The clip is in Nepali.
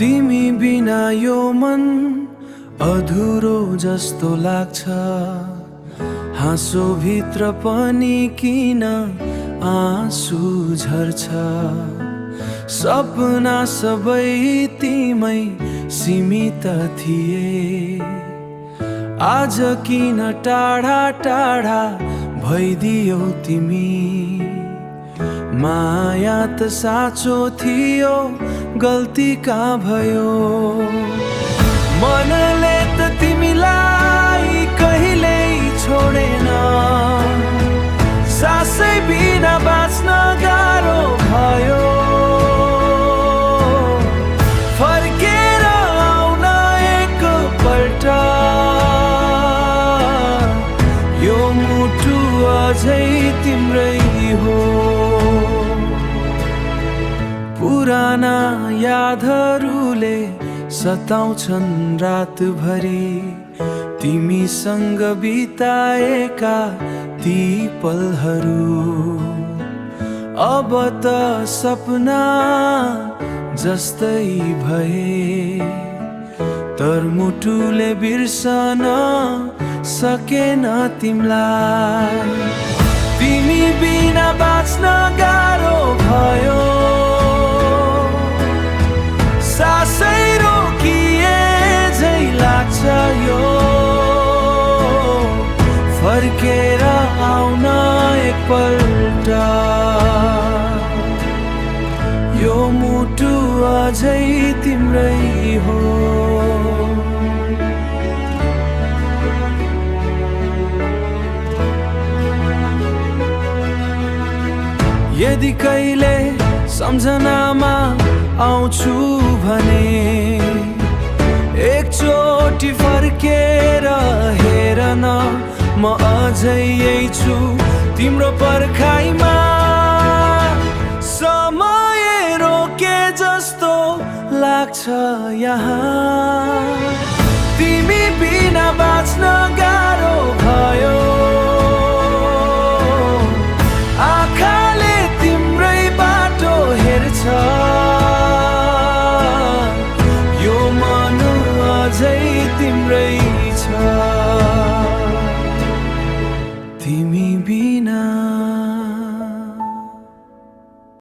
तिमी बिना यो मन अधुरो जस्तो लाग्छ। हाँसो भित्र पनि किन आँसु झर्छ। सपना सबै तिमै सीमित थिए, आज किन टाढा टाढा भइदियौ तिमी। माया त साँचो थियो, गल्ती कहाँ भयो। मनले त तिमीलाई कहिल्यै छोडेन, सासै बिना बाँच्न गाह्रो भयो। फर्केर आउन एकपल्ट, यो मुटु अझै तिम्रै हो। पुराना यादहरूले सताउँछन् रातभरि, तिमीसँग बिताएका ती पलहरू। अब त सपना जस्तै भए, तर मुटुले बिर्सन सकेन तिमीलाई। तिमी बिना बाँच्न गाह्रो भयो, सासै रोकिए झै लाग्छ यो। फर्केर आउन एकपल्ट, यो मुटु अझै तिम्रै हो। यदि कहिले सम्झनामा आउँछु भने, एकचोटि फर्केर हेर न, म अझै यही छु तिम्रो पर्खाइमा। समय रोके जस्तो लाग्छ यहाँ, तिमी बिना बाँच्न गाह्रो भयो। आँखाले तिम्रै बाटो हेर्छ,